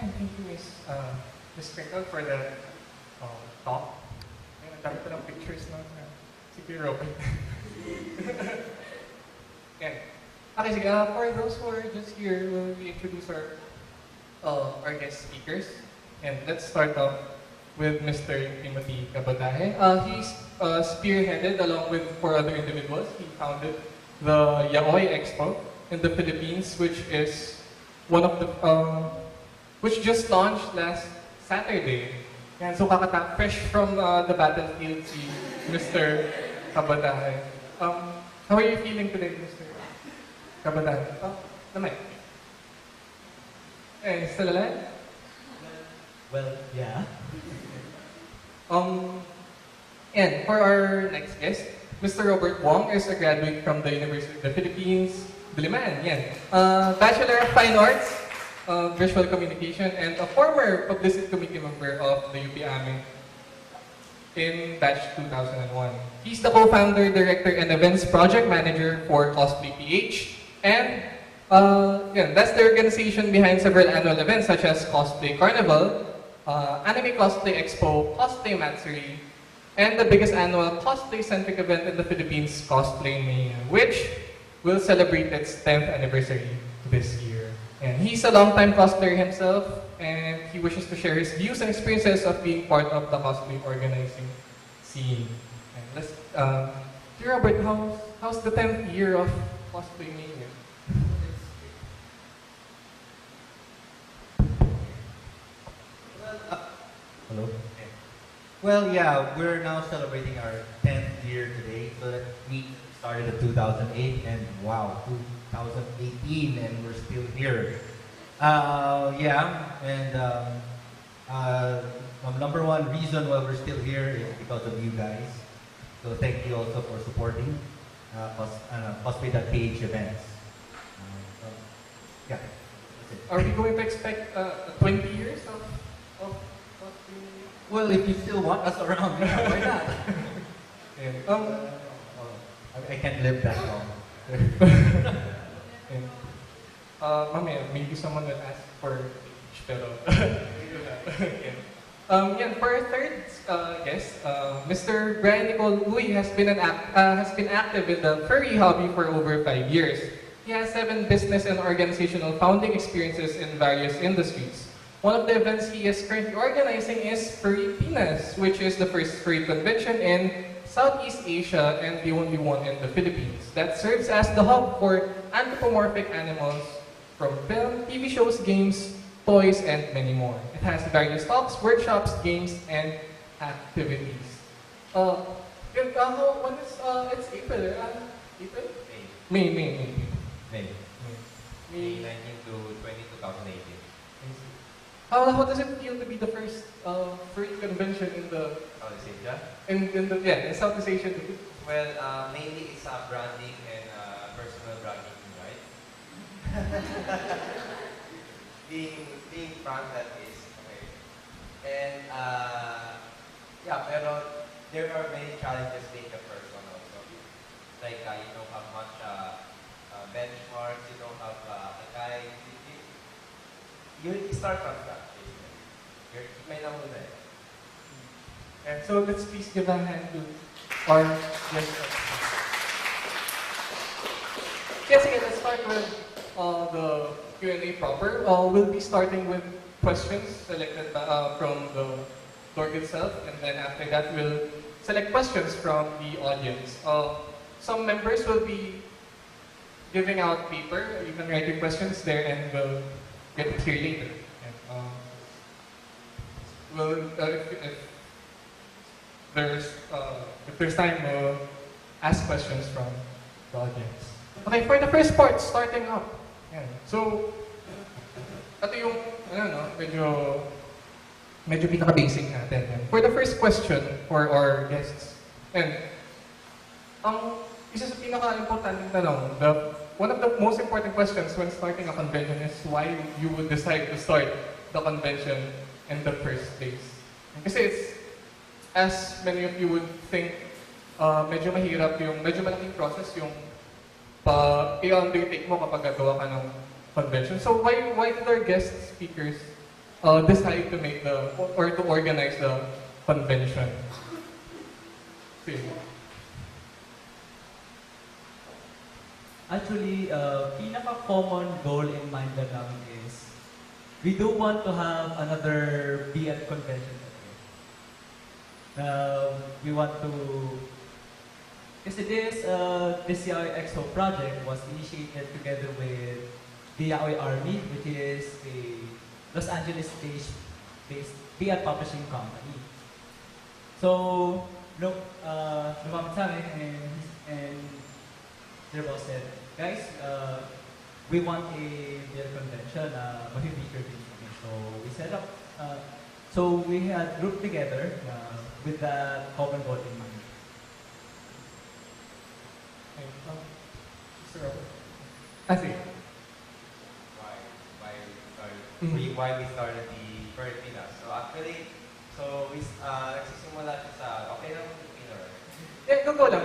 And thank you, Miss Sprinkle, for the talk. And ang dami ko ng pictures ng si Kuya Robert. And, okay, sige, for those who are just here, we'll introduce our guest speakers. And let's start off with Mr. Timothy Kabatahe. He's spearheaded, along with four other individuals, he founded the Yaoi Expo in the Philippines, which is one of the, which just launched last Saturday. And so fresh from the battlefield, si Mr. Kabatahe. How are you feeling today, Mr. Kabatahe? Oh, the mic. Hey, still alive? Well, yeah. And for our next guest, Mr. Robert Wong is a graduate from the University of the Philippines, Diliman, yan. Bachelor of Fine Arts, Visual Communication, and a former Publicity Committee member of the UP-AMI in batch 2001. He's the co-founder, director, and events project manager for Cosplay PH, and that's the organization behind several annual events such as Cosplay Carnival, Anime Cosplay Expo, Cosplay Matsuri, and the biggest annual cosplay-centric event in the Philippines, Cosplay Mania, which will celebrate its 10th anniversary this year. And he's a longtime cosplayer himself, and he wishes to share his views and experiences of being part of the cosplay organizing scene. And let's, dear Robert, how's the 10th year of Cosplay Mania? Hello? Well, yeah, we're now celebrating our 10th year today. So that we started in 2008, and wow, 2018, and we're still here. Number one reason why we're still here is because of you guys. So thank you also for supporting Cosplay.ph events. Yeah, that's it. Are we going to expect 20 years of cosplay? Well, if you still want us around, yeah, why not? I can't live that long. Mamaya, maybe someone will ask for each, pero for our third guest, Mr. Bryan has been active in the furry hobby for over 5 years. He has 7 business and organizational founding experiences in various industries. One of the events he is currently organizing is Furry Pinas, which is the first furry convention in Southeast Asia and the only one in the Philippines that serves as the hub for anthropomorphic animals from film, TV shows, games, toys, and many more. It has various talks, workshops, games, and activities. When is it's April? April? May. May 19 to 20, 2018. How does it feel to be the first furry convention in the Southeast Asia? in Southeast Asia? Well, mainly it's branding and personal branding, right? being front that is okay. And pero there are many challenges being a person also. Like you don't have much benchmarks, you don't have a guide. You start from scratch, basically. May nahuna eh. And so let's please give a hand to our guest. Yes, again, let's start with the Q&A proper. We'll be starting with questions selected from the org itself, and then after that we'll select questions from the audience. Some members will be giving out paper, you can write your questions there, and we'll get it here later. And, if there's time, we'll ask questions from the audience. Okay, for the first part, starting up. Yan. So, ito yung, medyo pinaka-basic natin. Yan. For the first question for our guests, and isa sa pinaka-importanting tanong, one of the most important questions when starting a convention is why you would decide to start the convention in the first place. Kasi it's, as many of you would think, medyo malaking process yung i-undertake mo kapag gagawa ka ng convention. So why did our guest speakers decide to make or to organize the convention? Sige. Actually, pinaka-common goal in Manga namin is we do want to have another Bibat convention. We want to, kasi this Yaoi Expo project was initiated together with the Yaoi Army, which is a Los Angeles-based Bibat publishing company. So, lumapit sa amin and their boss said, guys, we want a beer convention na mag-feature din kami. So we set up, so we had grouped together with the common goal in mind. Okay. Mr. Robert. Ah, sige. Why we started the First Pinas. So actually, we nagsisimula siya sa, okay lang Filipino, right? Go lang.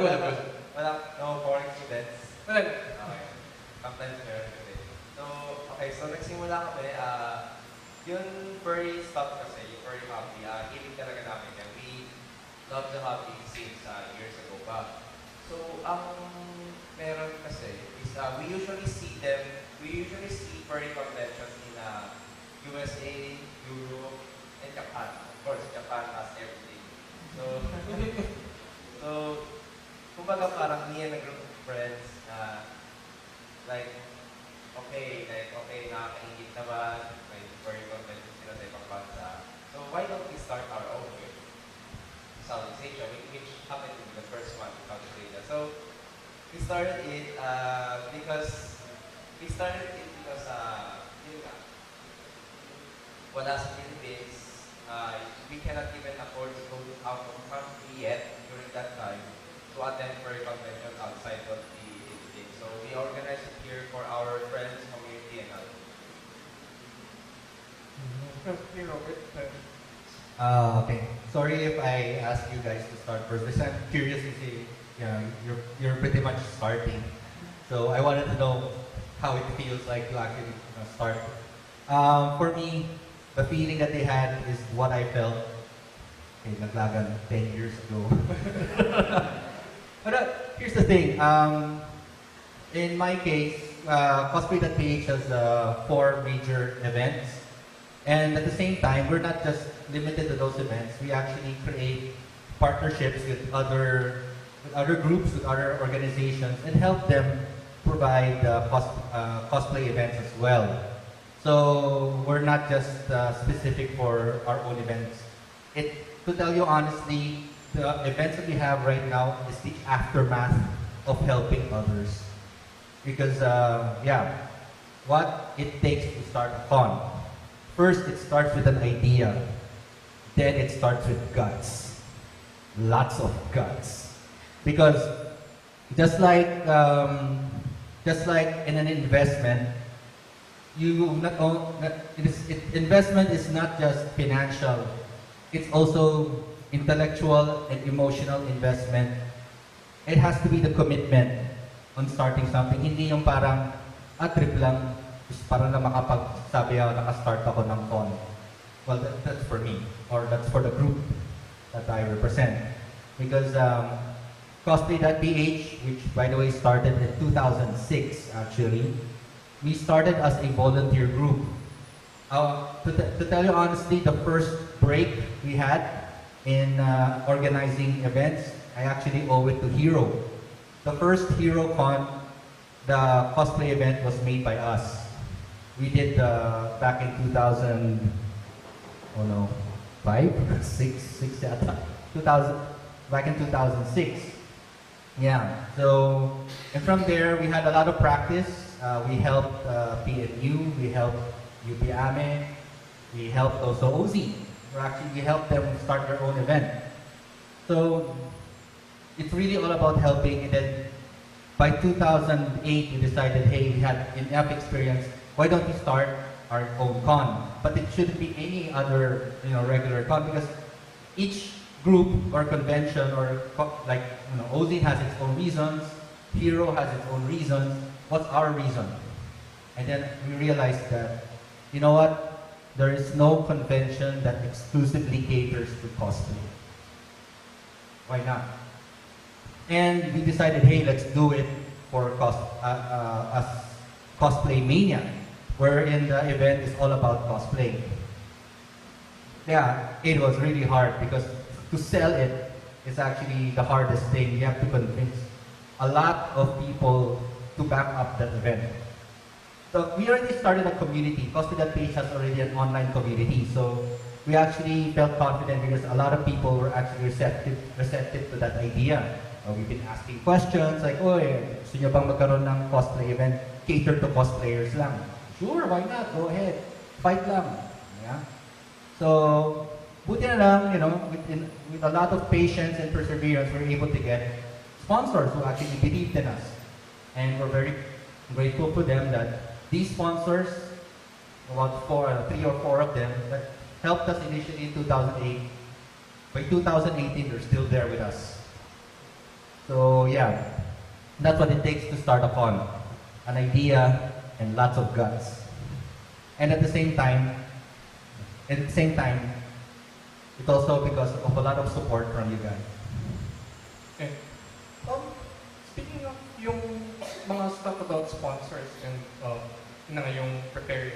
Walang, no foreign students. Wala. Okay. Sometimes meron kasi. So nagsimula kami, yung furry stuff kasi, yung furry hobby, hilig talaga namin. And we love the hobby since years ago pa. So, ang meron kasi is, we usually see furry conventions in USA, Europe, and Japan. Of course, Japan has everything. So, kumbaga parang me and a group of friends, okay, nakakaingit naman, may furry convention sila sa ibang bansa. So, why don't we start our own here? Southeast Asia, which happened to be the first one in Southeast Asia. So, we started it because yun nga, wala sa Philippines, we cannot even afford to go out of country yet during that time to attend furry convention outside of the Philippines. So we organized it here for our friends, community, and others. Okay, Robert. Okay. Sorry if I ask you guys to start first. Because I'm curious to see, you're pretty much starting. So I wanted to know how it feels like to actually start. For me, the feeling that they had is what I felt naglagan 10 years ago. But here's the thing. In my case, Cosplay.ph has 4 major events. And at the same time, we're not just limited to those events. We actually create partnerships with other groups, with other organizations, and help them provide cosplay events as well. So we're not just specific for our own events. To tell you honestly, the events that we have right now is the aftermath of helping others. Because what it takes to start a con. First, it starts with an idea. Then it starts with guts. Lots of guts. Because just like in an investment, investment is not just financial. It's also intellectual and emotional investment. It has to be the commitment on starting something. Hindi yung parang trip lang. Para na makapagsabi ako, naka-start ako ng con. Well, that's for me, or that's for the group that I represent. Because Cosplay.ph, which by the way started in 2006 actually, we started as a volunteer group. To tell you honestly, the first break we had in organizing events, I actually owe it to Hero. The first Hero Con, the cosplay event was made by us. We did back in 2005, 6 yata. 2000, back in 2006. Yeah, so, and from there we had a lot of practice. We helped PNU, we helped UPAME, we helped also OZ. We helped them start their own event. So, it's really all about helping. And then by 2008, we decided, hey, we had enough experience. Why don't we start our own con? But it shouldn't be any other, regular con, because each group or convention or OZ has its own reasons, Hero has its own reasons. What's our reason? And then we realized that, you know what? there is no convention that exclusively caters to cosplay. Why not? And we decided, hey, let's do it for as Cosplay Mania, wherein the event is all about cosplay. Yeah, it was really hard because to sell it is actually the hardest thing. You have to convince a lot of people to back up that event. So we already started a community. Cosplay page has already an online community. So we actually felt confident because a lot of people were actually receptive to that idea. We've been asking questions like, oy, gusto nyo bang magkaroon ng cosplay event? Cater to cosplayers lang. Sure, why not? Go ahead. Fight lang. Yeah? So, buti na lang, you know, with a lot of patience and perseverance, we're able to get sponsors who actually believed in us. And we're very grateful for them that these sponsors, about 3 or 4 of them, that helped us initially in 2008. By 2018, they're still there with us. So yeah, that's what it takes to start a con. An idea and lots of guts. And at the same time, it's also because of a lot of support from you guys. Okay. Speaking of yung mga stuff about sponsors and na yung preparing,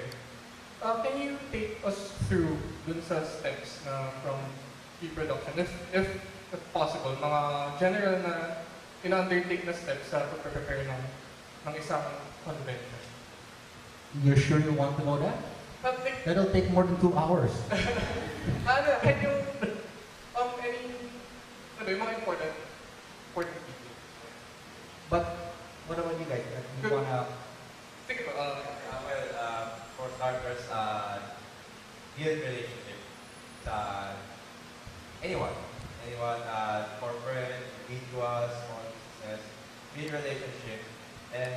can you take us through dun sa steps na from pre-production, if possible, mga general na ina-undertake na steps sa pag-prepare ng isang convention? You're sure you want to know that? That'll take more than 2 hours. Can you, yung mga important people? But what about you guys? You wanna? Sige po, For starters, build relationship sa anyone, corporate, individuals, small business, build relationship, and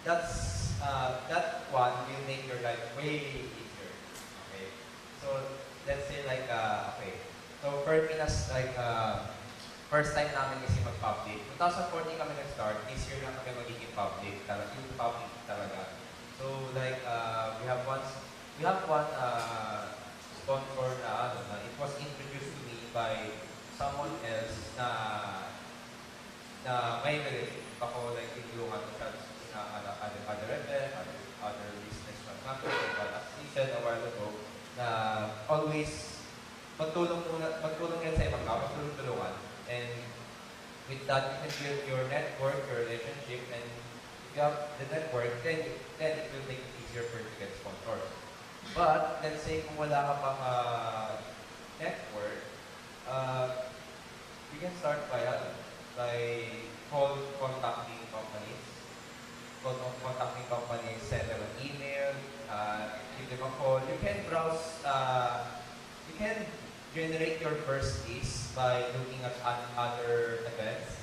that one will make your life way easier. Okay, so let's say like so for Pinas first time namin kasi mag-public. 2014 kami nag-start, this year lang kami magiging public, talaga. So like we have one sponsor na it was introduced to me by someone else na may relationship ako, like tinulungan ko siya sa other event, other business matters, but as he said a while ago, na always magtulong yan sa ibang tao, tulungan. And with that, you can build your network, your relationship, and if you have the network, then it will make it easier for you to get sponsors. But let's say kung wala ka pang network, you can start by contacting companies, send them an email, give them a call. You can browse, you can generate your first leads by looking at other events.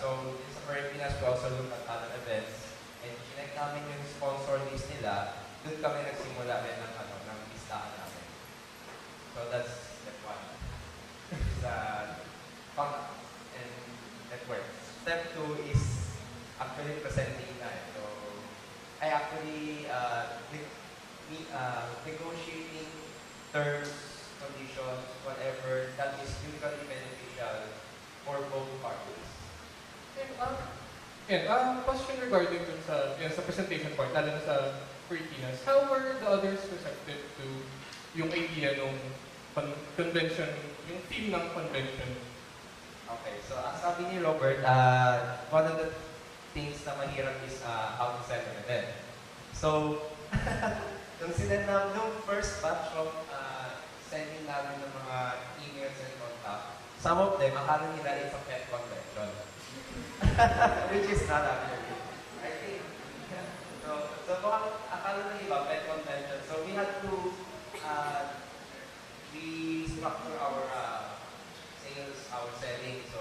So in sa Pilipinas, we also look at other events. And chinek namin yung sponsor list nila, doon kami nagsimula rin ng listahan namin. So that's step 1. Is contact and network. Step 2 is actually presenting na. So I actually negotiating terms, conditions, whatever that is mutually beneficial for both parties. Question regarding dun sa presentation part, lalo na sa Pilipinas, how were the others receptive to yung idea ng convention, yung theme ng convention? Okay, so as sabi ni Robert, one of the things na mahirap is how to sell an event. So, nung first batch of sending namin ng mga emails and contact, some of them, akala nila it's a pet convention. Which is not actually. I think, so akala ng iba, pet convention. So we had to restructure our sales, our selling. So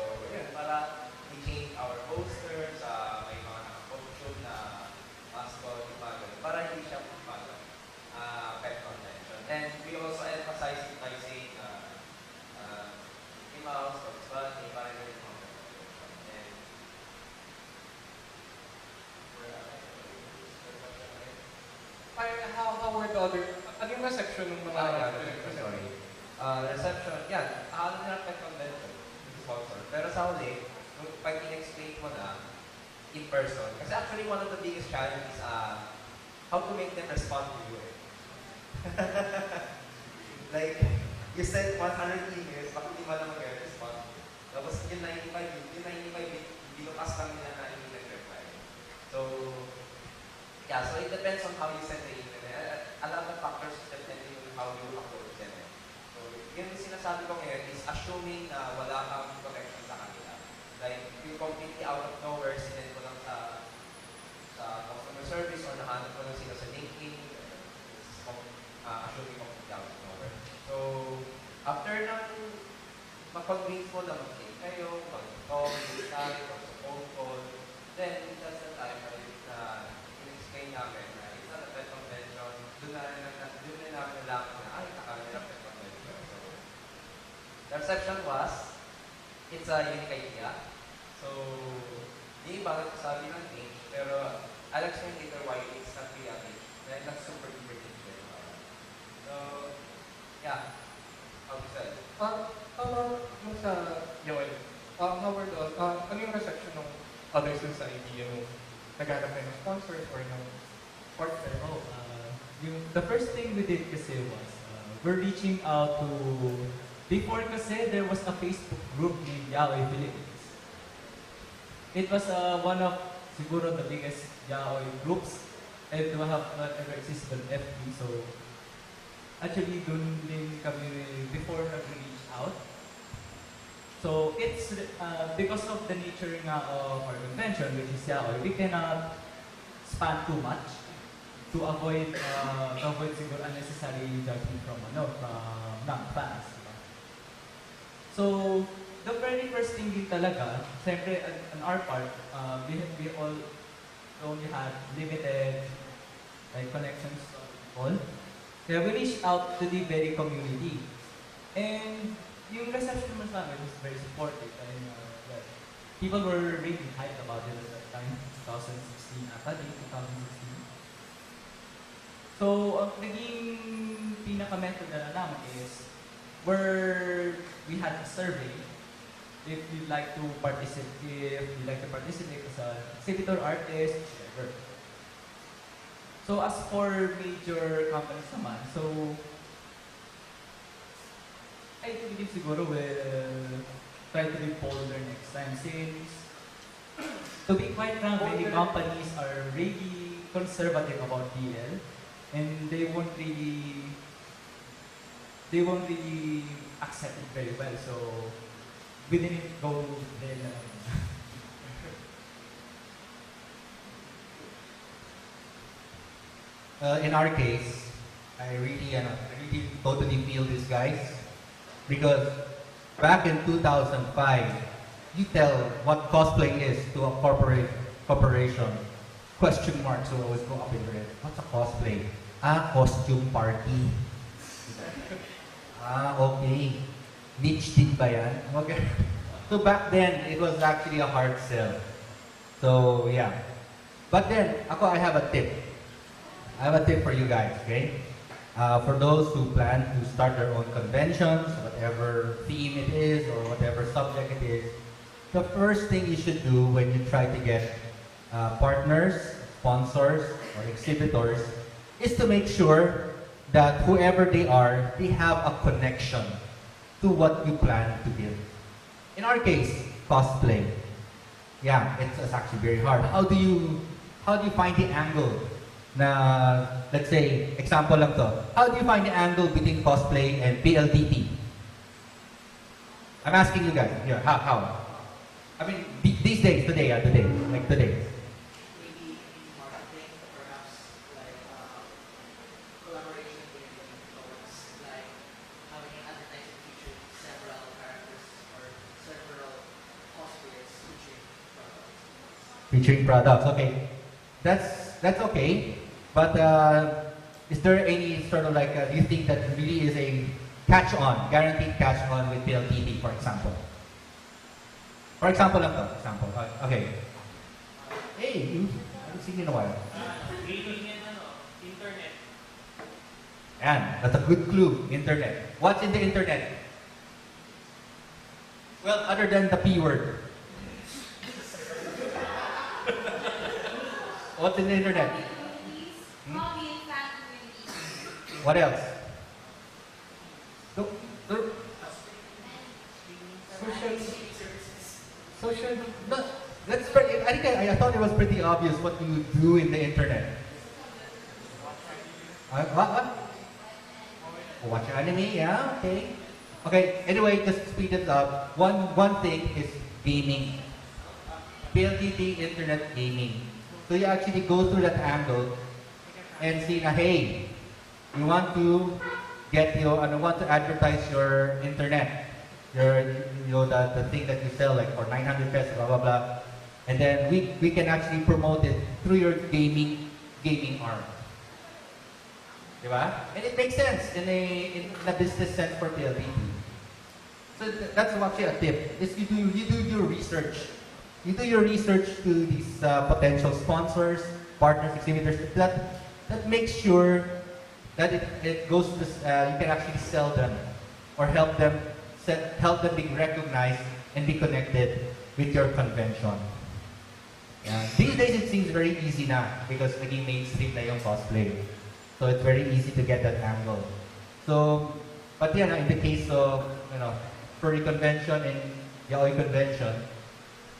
para we change our posters, may mga naka-costume na mascot, para hindi siya pet convention. And we also emphasize it by saying Mickey Mouse, Bugs Bunny, para hindi convention. And how were the other, ano yung reception ng mga... Sorry. Reception, yan. Akala nila convention. Sponsor. Pero sa huli, pag in-explain mo na in person, kasi actually one of the biggest challenges is how to make them respond to you. Like, you send 100 emails, bakit di mo lang mag-respond? Tapos yung 95, binukas lang nila na hindi nag-reply. So, yeah, so it depends on how you send the email. A lot of factors depending on how you approach them. So, yung sinasabi ko ngayon is assuming na wala kang connection sa kanila. Like, you completely out of nowhere, sinend ko lang sa customer service or nahanap ko lang sila sa LinkedIn. Assuming completely out of nowhere. So, after nang mapag-meet mo na mag-meet kayo, mag-talk, mag-talk, phone call, then that's the time na in-explain namin na it's not a pet convention. Doon na namin nalaman na, ay, nakamira pet convention. So, the reception was, it's a unique idea. So, di ba sabi ng niche, pero I'll explain later why it's not really a niche. Dahil not super duper niche. So, yeah. How to say? Yung sa Yoel, how were the, ano yung reception ng others dun sa idea nung naghanap kayo ng sponsors or ng partner? The first thing we did kasi was, we're reaching out to, before kasi there was a Facebook group named Yaoi Philippines. It was one of, siguro the biggest Yaoi groups, and to have not ever existed on FB, so actually dun din kami before nag-reach out. So it's because of the nature nga of our convention, which is yaoi, we cannot span too much to avoid siguro unnecessary judgment from non-fans. Diba? So the very first thing din talaga, siyempre on our part, we all only had limited connections all. Kaya we reached out to the very community. And yung reception mo sa amin was very supportive. And people were really hyped about it at that time, 2016 ata, 2016. So, ang naging pinaka-method na namin is where we had a survey if you'd like to participate, as an exhibitor, artist, whatever. So as for major companies naman, so I believe siguro will try to be bolder next time since, to be quite frank, many companies are really conservative about PL and they won't really accept it very well. So we didn't go there. In our case, I really totally feel these guys because back in 2005, you tell what cosplay is to a corporation. Question marks will always go up in your head. What's a cosplay? Costume party. Okay. Niche din ba yan? Okay. So back then, it was actually a hard sell. So yeah. But then, I have a tip. I have a tip for you guys, okay? For those who plan to start their own conventions, whatever theme it is or whatever subject it is, the first thing you should do when you try to get partners, sponsors, or exhibitors is to make sure that whoever they are, they have a connection to what you plan to give. In our case, cosplay. Yeah, it's actually very hard. How do you find the angle? Na, let's say, example lang to. How do you find the angle between cosplay and PLDT? I'm asking you guys. Yeah, how? I mean, these days, today. Maybe in marketing, perhaps collaboration with influence, like having an advertising featuring several characters or several cosplayers featuring products. Featuring products, okay. That's okay. But is there any sort of do you think that really is a catch-on, guaranteed catch-on with PLTV, for example? For example lang to. Example. Okay. Hey, I haven't seen you in a while. Gaming and internet. And that's a good clue. Internet. What's in the internet? Well, other than the P word. What's in the internet? Hobby and fan communities. What else? So- so- social. No, that's pretty. I think I thought it was pretty obvious what you do in the internet. What? Oh, watch anime? Yeah. Okay. Okay. Anyway, just to speed it up. One thing is gaming. PLDT internet gaming. So you actually go through that angle and see na, hey, we want to want to advertise your internet, the thing that you sell like for 900 pesos, blah blah blah, and then we can actually promote it through your gaming arm, diba? And it makes sense in a business sense for PLDT. So that's actually a tip. Is you do your research. You do your research to these potential sponsors, partners, exhibitors. That makes sure that it goes to you can actually sell them or help them be recognized and be connected with your convention. Yeah. These days it seems very easy na because naging mainstream na yung cosplay. So it's very easy to get that angle. So, but yeah, in the case of furry convention and yaoi convention,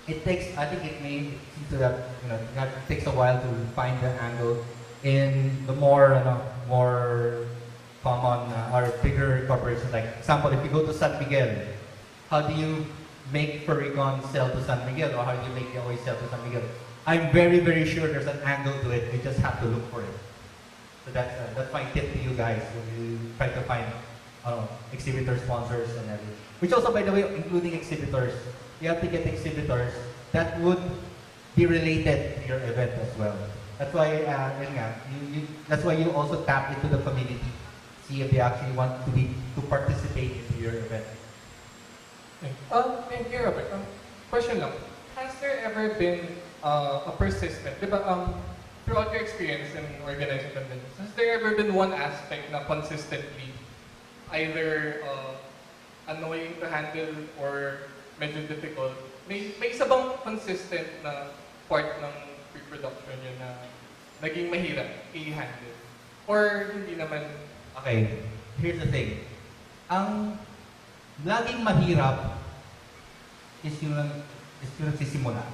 it takes, I think it seems that, it takes a while to find the angle in the more common or bigger corporations. Like, example, if you go to San Miguel, how do you make Furrycon sell to San Miguel, or how do you make the sell to San Miguel? I'm very, very sure there's an angle to it. You just have to look for it. So that's my tip to you guys when you try to find exhibitor sponsors and everything. Which also, by the way, including exhibitors, you have to get exhibitors that would be related to your event as well. That's why, that's why you also tap into the community, see if they actually want to participate into your event. And here, Robert, question lang. Has there ever been a persistent, throughout your experience in organizing conventions, has there ever been one aspect na consistently either annoying to handle or medyo difficult? May isa bang consistent na part ng pre-production yun na naging mahirap i-handle? Or hindi naman? Okay, here's the thing. Ang laging mahirap is yung nagsisimula.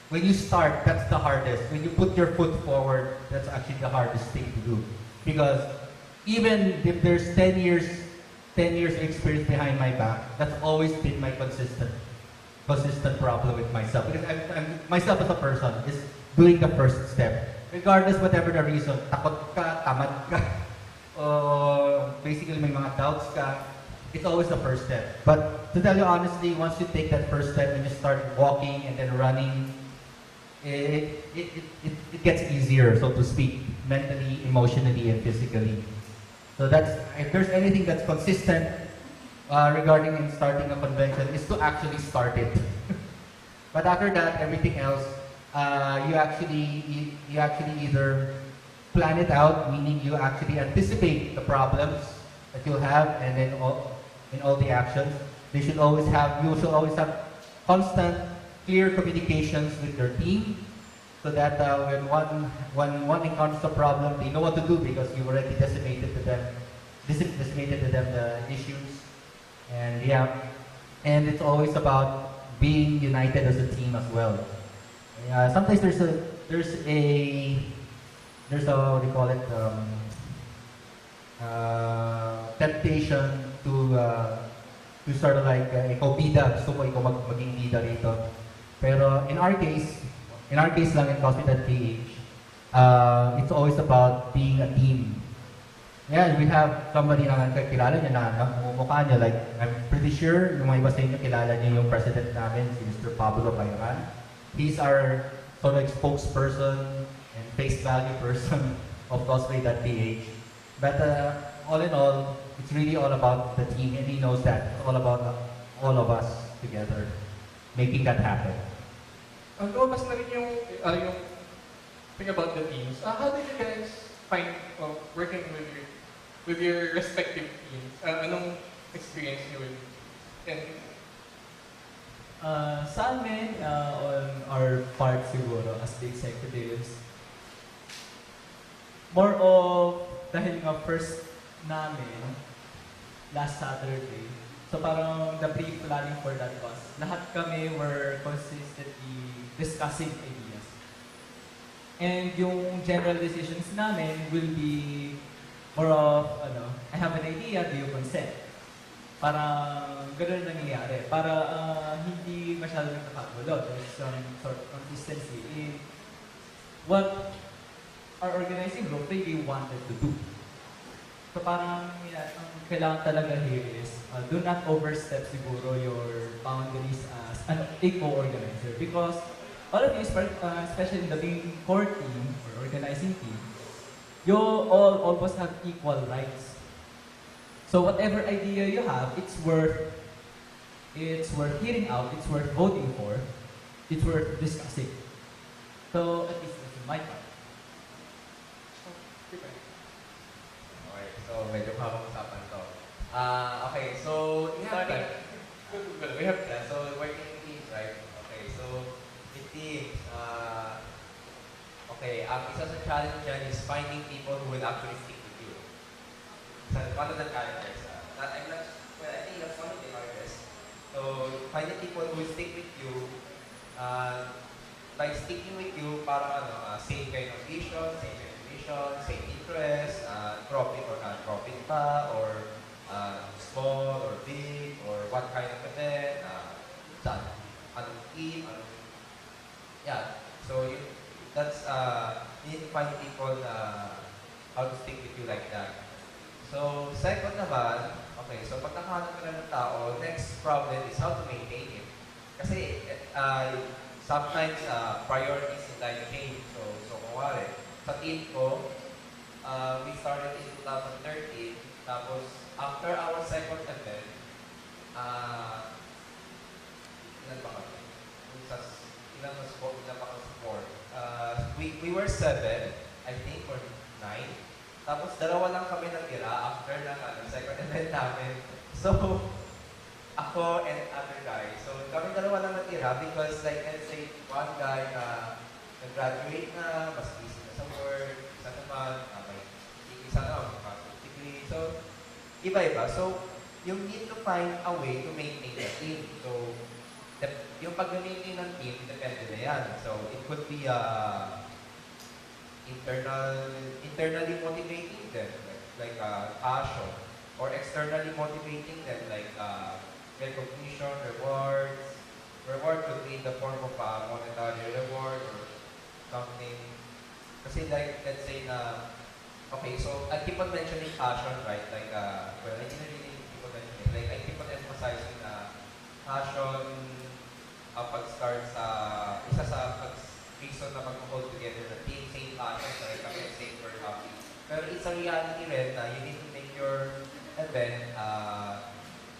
When you start, that's the hardest. When you put your foot forward, that's actually the hardest thing to do. Because even if there's 10 years of experience behind my back, that's always been my consistent problem with myself. Because I'm myself as a person is doing the first step. Regardless whatever the reason, takot ka, tamad ka, basically may mga doubts ka, it's always the first step. But to tell you honestly, once you take that first step and you start walking and then running, it gets easier, so to speak, mentally, emotionally, and physically. So if there's anything that's consistent regarding in starting a convention, is to actually start it. But after that, everything else, you actually either plan it out, meaning you actually anticipate the problems that you'll have, and then in all the actions, you should always have constant, clear communications with your team, so that when one encounters a problem, they know what to do because you already decimated to them the issues, and and it's always about being united as a team as well. Sometimes there's a what do you call it, temptation to sort of like ikaw bida, gusto ko ikaw maging bida rito. Pero in our case lang in Cosplay.ph, it's always about being a team. Yeah, we have somebody na kilala niyo na mukha niyo, like I'm pretty sure yung mga iba sa inyo kilala niyo yung president namin, si Mr. Pablo Bayran. He's our sort of spokesperson and face value person of Cosplay.ph. But all in all, it's really all about the team, and he knows that. It's all about all of us together making that happen. Lumabas na rin yung thing about the teams. How did you guys find working with your with your respective teams? Anong experience niyo with? And Sa amin, on our part siguro as the executives, more of dahil nga first namin last Saturday, so parang the pre-planning for that was, lahat kami were consistently discussing ideas. And yung general decisions namin will be more of, I have an idea, do you consent? Parang ganun nangyayari. Para hindi masyado nagkakagulo. There's some sort of consistency in what our organizing group really wanted to do. So parang ang kailangan talaga here is do not overstep siguro your boundaries as a co-organizer. Because all of you, especially in the main core team or organizing team, you all almost have equal rights. So whatever idea you have, it's worth hearing out, it's worth voting for, it's worth discussing. So at least that's my part. Okay, so medyo habang usapan to. Okay, so we have starting, time. We have yeah, so working in teams, right? Okay, so in teams, okay, isa sa challenge dyan is finding people who will actually stick with you. So one of the characters, I think that's one of the hardest. So finding people who will stick with you, like sticking with you, para same kind of vision, same interest, profit or non-profit ba, or small or big, or what kind of event, anong team, yeah. So that's you need to find people how to stick with you like that. So second naman, okay, so pag nakahanap ka na ng tao, next problem is how to maintain it. Kasi sometimes priorities in life change. So kumwari, sa team ko, we started in 2013, tapos after our second event, ilan ba kami? Ilan ba kami sport? We were 7, I think, or 9. Tapos dalawa lang kami natira after ng second event namin. So, ako and other guy. So, kami dalawa lang natira because like, let's say, one guy na nag-graduate na, mas busy na sa work, isa naman, isa na, degree. So, iba-iba. So, you need to find a way to maintain the team. So, yung pag-maintain ng team, depende na yan. So, it could be internally motivating them, like passion, or externally motivating them, like recognition, rewards. Reward could be in the form of a monetary reward or something. Kasi like, let's say na, okay, so I keep on mentioning passion, right? Like, well, I didn't really keep on mentioning, like, I keep on emphasizing na passion pag-start sa, isa sa reason na mag-hold together the team, same passion, like kami, same for happy. Pero it's a reality rin na you need to make your event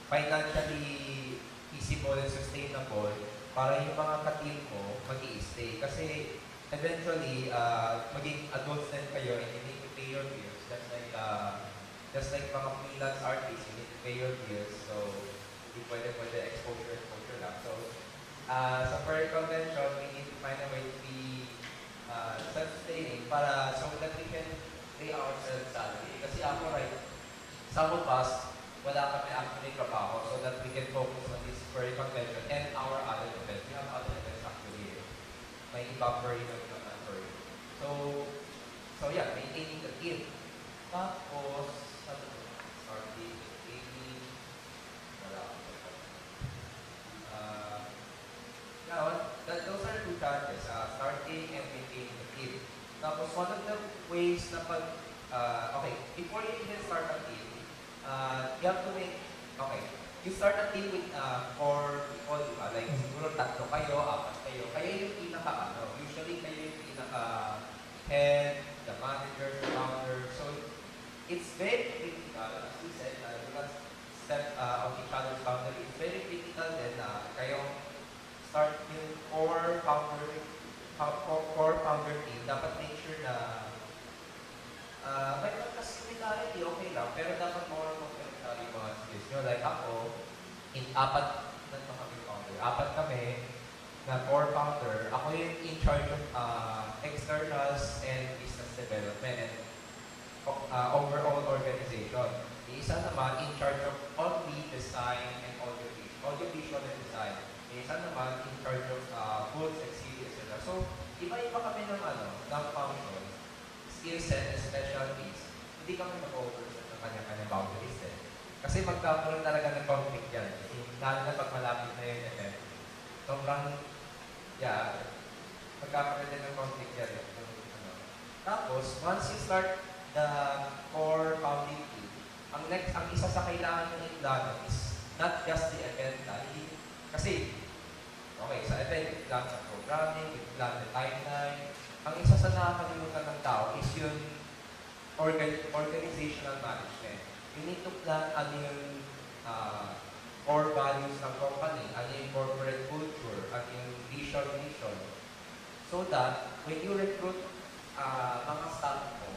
financially feasible and sustainable para yung mga ka-team mo mag-i-stay. Kasi eventually, maging adults din kayo and you need to pay your bills. Just like mga freelance artists, you need to pay your bills. So, hindi pwede exposure lang. So, sa per convention, we need to find a way to be self-sustaining para so that we can pay ourselves salary. Kasi ako, right, some of us, wala kami actually trabaho so that we can focus on this per convention and our other events. We have other events actually. May iba per event naman per event. So yeah, maintaining the team. Tapos, starting, maintaining, those are two challenges, starting and maintaining the team. Tapos one of the ways na okay, before you even start a team, you have to make, okay, you start a team with 4 people, diba? Like siguro 3 kayo, 4 kayo. Kayo yung usually kayo yung head, the manager, the founder. So it's very critical, as you said, you must step on each other's boundary. It's very critical then kayong start yung core founder team, dapat make sure na may similarity, okay lang, pero nyo. Like ako, apat na kami founder. Apat kami na core founder. Ako yung in charge of externals and business development and overall organization. Yung isa naman in charge of only design and audiovisual and design. Yung isa naman in charge of foods, etc. So, iba-iba kami ng function, skill set, and specialties. Hindi kami mag-overset ng kanya-kanya boundaries eh. Kasi magkakaroon talaga ng conflict yan. Lalo na pag malapit na yung event. Sobrang, magkakaroon din ng conflict yan. Tapos, once you start the core founding team, ang isa sa kailangan nyo iplano is not just the event kasi, okay, sa event, plan sa programming, plan the timeline. Ang isa sa nakakalimutan ng tao is yung organizational management. You need to plan ano yung core values ng company, ano yung corporate culture, ano yung mission, so that when you recruit mga staff mo,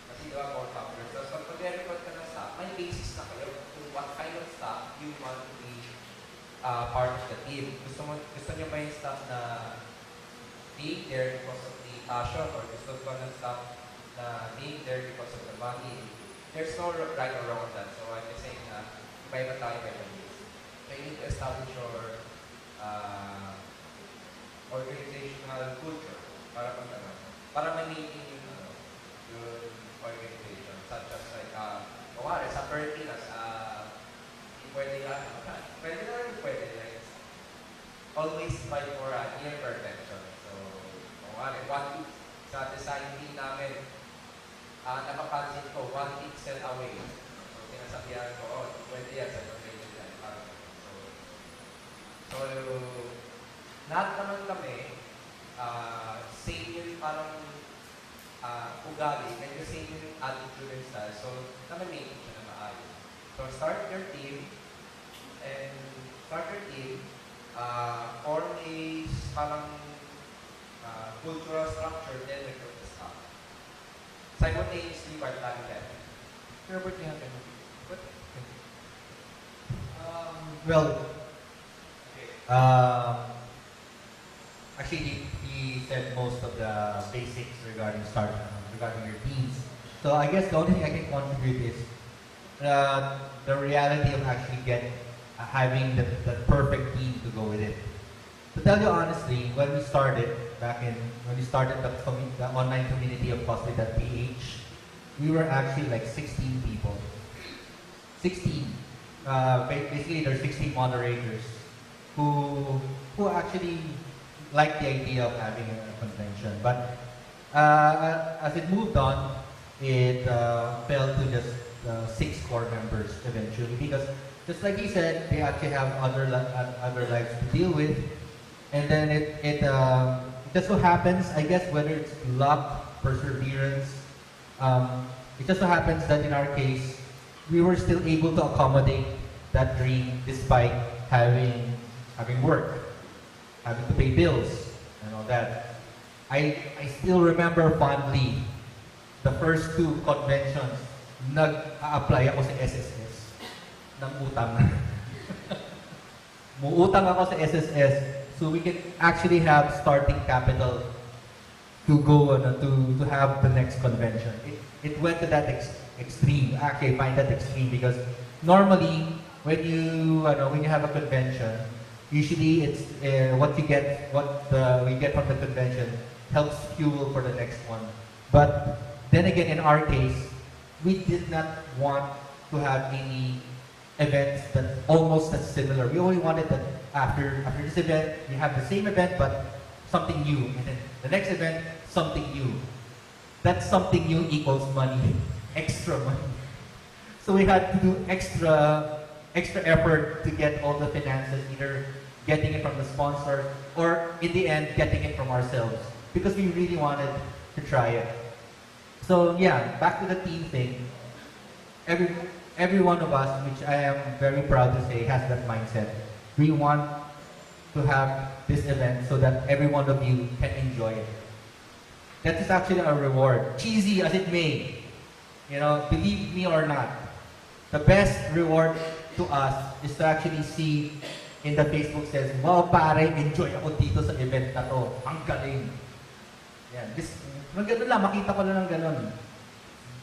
kasi di ba core founders, so pag recruit ka ng staff, may basis na kayo kung what kind of staff you want to be part of the team. Gusto nyo ba yung staff na being there because of the passion or gusto ko ng staff na being there because of the money? There's no right or wrong on that. So I'm just saying na iba-iba tayo by the ways. So you need to establish your organizational culture para ma-maintain yung organization. Such as like, sa Perkinas, pwede like, always fight for near perfection. So, sa design team namin, napapansin ko, 1 pixel away. So, sinasabihan ko, pwede yan sa profession yan. So, lahat naman kami, same yung parang ugali, medyo same yung attitude and style. So, naman-maintain siya na maayos. So, start your team, form a parang cultural structure, then recruit the staff. Simultaneously, part-time that. Robert, you have any? Well, actually, he said most of the basics regarding your teams. So I guess the only thing I can contribute is the reality of actually having the perfect team to go with it. To tell you honestly, when we started the online community of cosplay.ph, we were actually like 16 people. 16. Basically, there are 16 moderators who actually like the idea of having a convention. But as it moved on, it fell to just 6 core members eventually, because just like he said, they actually have other lives to deal with, and then it just so happens, I guess, whether it's luck, perseverance, it just so happens that in our case, we were still able to accommodate that dream despite having work, having to pay bills, and all that. I still remember fondly the first 2 conventions. Nag-a-apply ako sa SSS ng utang. Muutang ako sa SSS so we can actually have starting capital to go to have the next convention. It went to that extreme. Actually, I find that extreme because normally when you have a convention, usually it's what we get from the convention helps fuel for the next one. But then again, in our case, we did not want to have any events that almost as similar. We only wanted that after this event, we have the same event but something new, and then the next event, something new. That something new equals money, extra money. So we had to do extra effort to get all the finances, either getting it from the sponsor or in the end getting it from ourselves, because we really wanted to try it. So yeah, back to the team thing. Every one of us, which I am very proud to say, has that mindset. We want to have this event so that every one of you can enjoy it. That is actually our reward. Cheesy as it may, believe me or not, the best reward to us is to actually see in the Facebook says, wow pare, enjoy ako dito sa event na to. Ang galing. Yan. Ganun lang, makita ko lang ng ganun.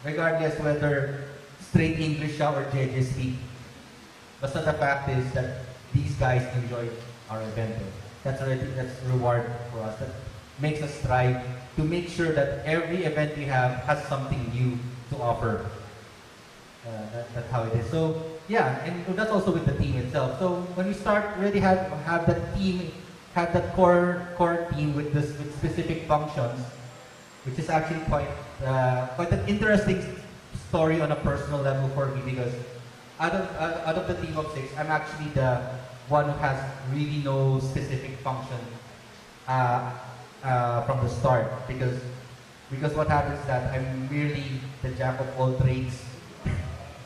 Regardless whether straight English siya or JJ speak. Basta the fact is that these guys enjoy our event. That's reward for us. That makes us strive to make sure that every event we have has something new to offer. That's how it is. So yeah, and that's also with the team itself. So when we start, already have that team, have that core team with specific functions, which is actually quite an interesting story on a personal level for me, because out of the team of 6, I'm actually the one who has really no specific function from the start, because what happens is that I'm really the jack of all trades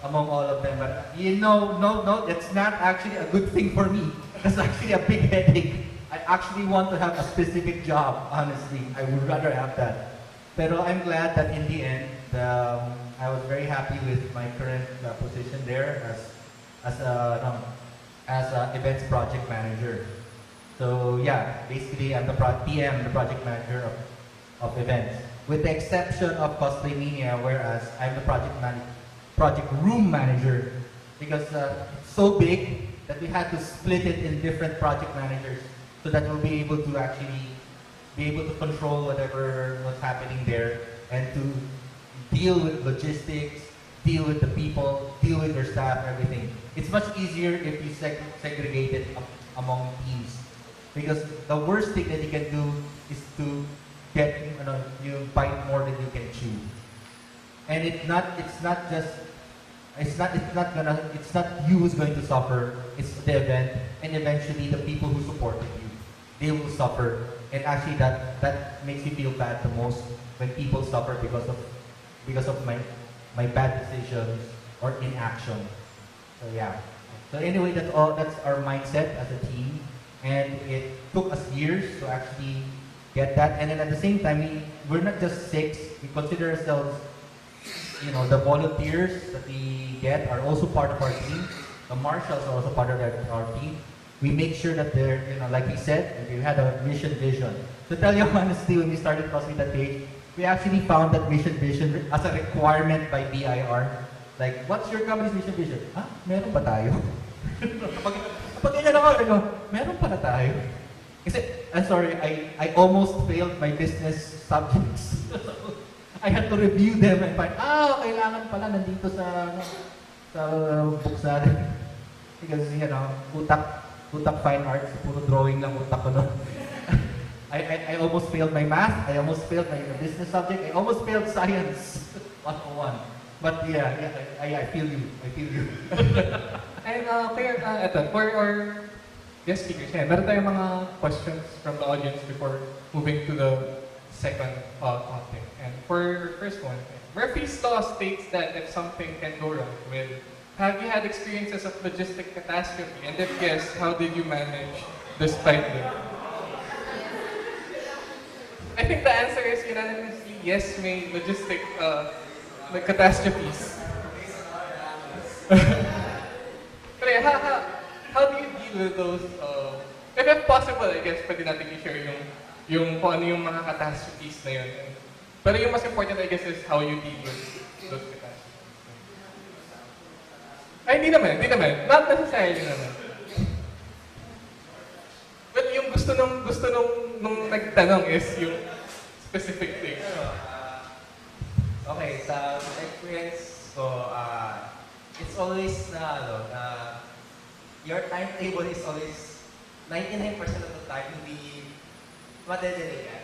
among all of them. But no, that's not actually a good thing for me. That's actually a big headache. I actually want to have a specific job, honestly. I would rather have that. Pero I'm glad that in the end, I was very happy with my current position there as a events project manager. So yeah, basically I'm the PM, the project manager of events, with the exception of Cosplay Mania, whereas I'm the project room manager, because it's so big that we had to split it in different project managers so that we'll be able to actually be able to control what's happening there, and to deal with logistics, deal with the people, deal with their staff, everything. It's much easier if you segregate it among teams, because the worst thing that you can do is to get, you bite more than you can chew. And it's not you who's going to suffer, it's the event, and eventually the people who supported you, they will suffer. And actually that makes me feel bad the most, when people suffer because of my bad decisions or inaction. So yeah. So anyway, that's our mindset as a team, and it took us years to actually get that. And then at the same time, we're not just 6. We consider ourselves, the volunteers that we get are also part of our team. The marshals are also part of our team. We make sure that they're, like we said, we had a mission vision. To tell you honestly, when we started crossing that page, we actually found that mission vision as a requirement by BIR. Like, what's your company's mission vision? Meron ba tayo? Kapag ganyan ako, meron pala tayo. Kasi, I'm sorry, I almost failed my business subjects. I had to review them and find, kailangan pala nandito sa books natin. Because, utak fine arts, puro drawing lang utak ko, no? I almost failed my math, I almost failed my business subject, I almost failed science 101. But yeah, I feel you. And for our guest speakers, meron tayong mga questions from the audience before moving to the second topic. And for first one, Murphy's Law states that if something can go wrong have you had experiences of logistic catastrophe? And if yes, how did you manage despite them? I think the answer is unanimously yes, may logistic catastrophes. But how do you deal with those? If possible, I guess, pwede natin i-share yung kung ano yung mga catastrophes na yun. Pero yung mas important, I guess, is how you deal with those catastrophes. Ay, hindi naman. Not necessarily naman. But yung gusto nung nagtanong is yung specific thing. Okay, sa experience ko, it's always your timetable is always 99% of the time hindi madedelay ka.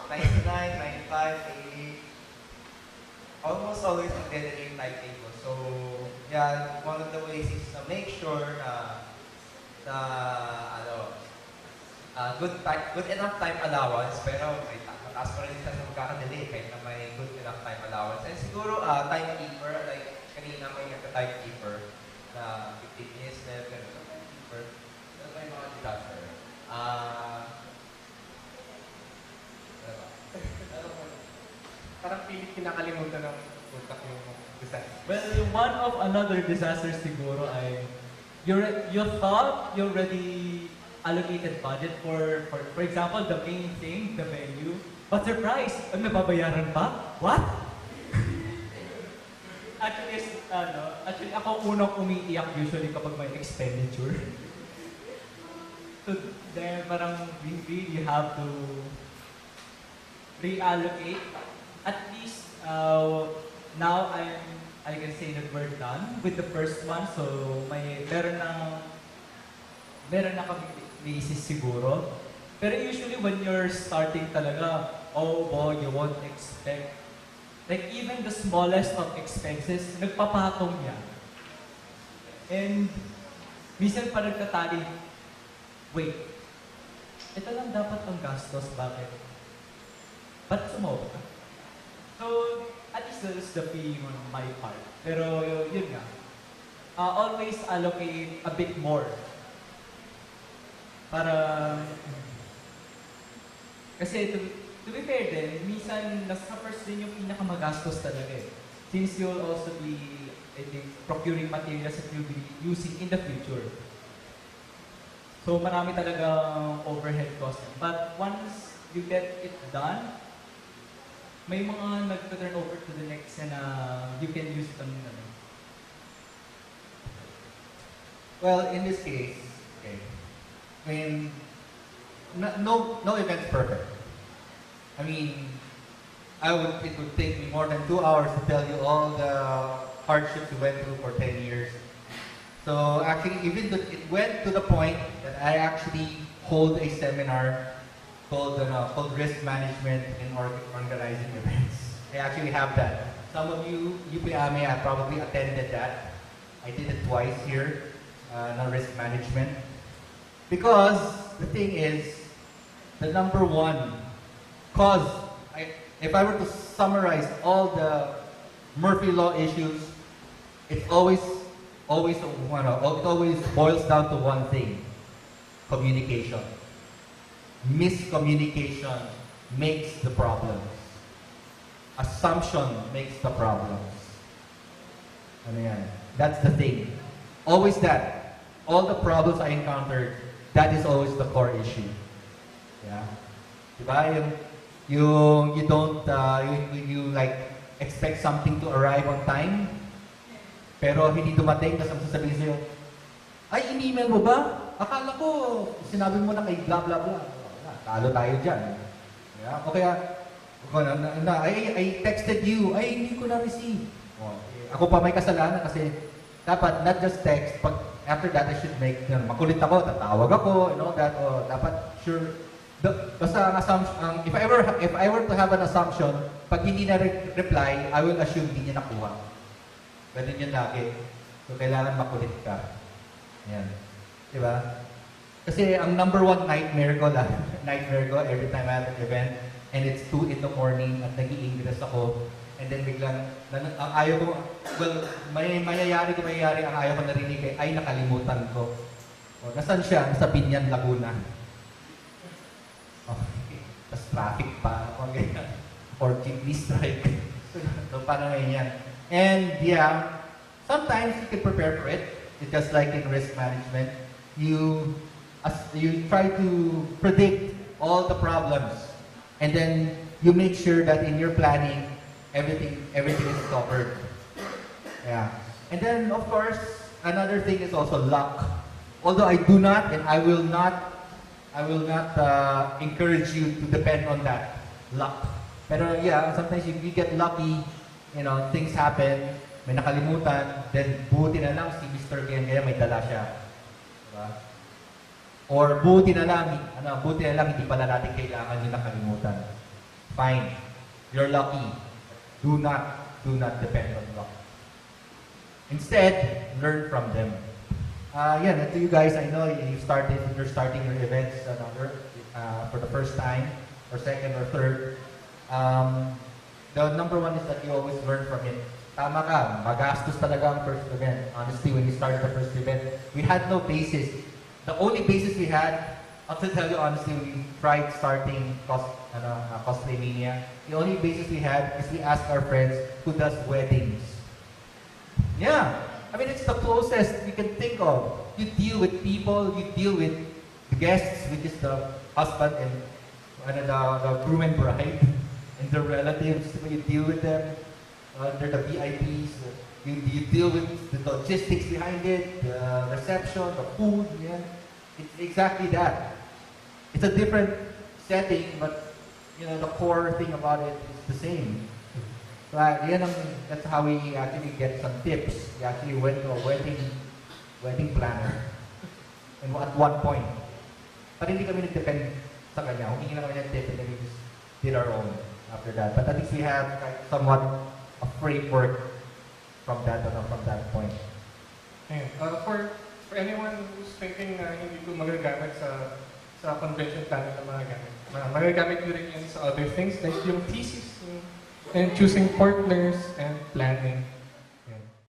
99, 95, 80, almost always madedelay yung timetable. So, yeah, one of the ways is to make sure good enough time allowance, pero may mataas pa rin siya sa magkakadelay kahit na may good enough time allowance. And siguro, timekeeper, like kanina may timekeeper na 15 minutes na gano'n. Timekeeper, ano ba yung mga disaster? parang pilit kinakalimutan ng utak yung disaster. Well, one of another disaster siguro ay you thought you already allocated budget for example, the main thing, the venue, but surprise, ang nababayaran pa? What? Actually ako unang umiiyak usually kapag may expenditure. So then parang you have to reallocate. At least now I can say that we're done with the first one. So meron na kami basis siguro. Pero usually when you're starting talaga, oh boy, you won't expect. Like even the smallest of expenses, nagpapatong yan. And minsan pa nagtatali, wait, ito lang dapat ang gastos, bakit? Ba't sumobra? So, at least that is the feeling on my part. Pero yun nga, always allocate a bit more. Para, kasi to be fair din, minsan nasa first din yung pinakamagastos talaga eh. Since you'll also be, I think, procuring materials that you'll be using in the future. So marami talagang overhead cost. But once you get it done, may mga nag-turn over to the next and you can use it on Well, in this case, okay, I mean, no event's perfect. I mean, it would take me more than 2 hours to tell you all the hardships we went through for 10 years. So actually, it went to the point that I actually hold a seminar called Risk Management in Organizing Events. I actually have that. Some of you, UPAME, I probably attended that. I did it twice here, on risk management. Because the thing is, the number one cause, if I were to summarize all the Murphy Law issues, it always boils down to one thing: communication. Miscommunication makes the problems. Assumption makes the problems. Ano yan? That's the thing. Always that. All the problems I encountered, that is always the core issue. Yeah. Diba? You don't, you like expect something to arrive on time, pero hindi dumating, tapos ang sasabihin sa'yo, ay, in-email mo ba? Akala ko, sinabi mo na kay blah blah blah. Talo tayo dyan. Yeah? O kaya, I texted you, ay, hindi ko na-receive. Ako pa may kasalanan kasi dapat not just text, pag after that I should make, makulit ako, tatawag ako, and all that, dapat sure. Basta if I were to have an assumption, pag hindi na reply, I will assume hindi niya nakuha. Ganun yun lagi. So, kailangan makulit ka. Yan. Diba? Kasi ang number one nightmare ko every time I have an event, and it's 2 in the morning at nag-i-ingress ako, and then biglang, ang ayaw ko, well, mayayari, ang ayaw ko narinig ay nakalimutan ko. O, nasaan siya? Sa Binyan, Laguna. Okay. Tapos traffic pa, or jeepney strike. So, paano yan? And yeah, sometimes you can prepare for it. It's just like in risk management. You try to predict all the problems, and then you make sure that in your planning, everything is covered. Yeah. And then, of course, another thing is also luck. Although I do not, and I will not encourage you to depend on that luck. Pero yeah, sometimes you get lucky, things happen, may nakalimutan, then buti na lang si Mr. Gengaya may dala siya. Diba? Or buti na lang hindi pala natin kailangan yung nakalimutan. Fine. You're lucky. Do not depend on luck. Instead, learn from them. To you guys, I know you're starting your events for the first time, or second or third. The number one is that you always learn from it. Tama ka, magastos talaga ang first event. Honestly, when we started the first event, we had no basis. The only basis we had to tell you honestly, we tried starting Cosplay Mania. The only basis we had is we asked our friends who does weddings. Yeah, I mean, it's the closest we can think of. You deal with people, you deal with the guests, which is the husband and the groom and bride, and the relatives. When you deal with them, they're the VIPs. You deal with the logistics behind it, the reception, the food. Yeah, it's exactly that. It's a different setting, but the core thing about it is the same. That's how we actually get some tips. We actually went to a wedding planner. And at one point, but hindi kami nag-depend sa kanya. Humingi na kami ng tip and then we just did our own after that. But at least we have somewhat a framework from that point. Ayun. For anyone who's thinking na hindi ko magagamit sa convention planning na mga gamit, magagamit nyo rin yan sa other things like yung thesis and choosing partners and planning.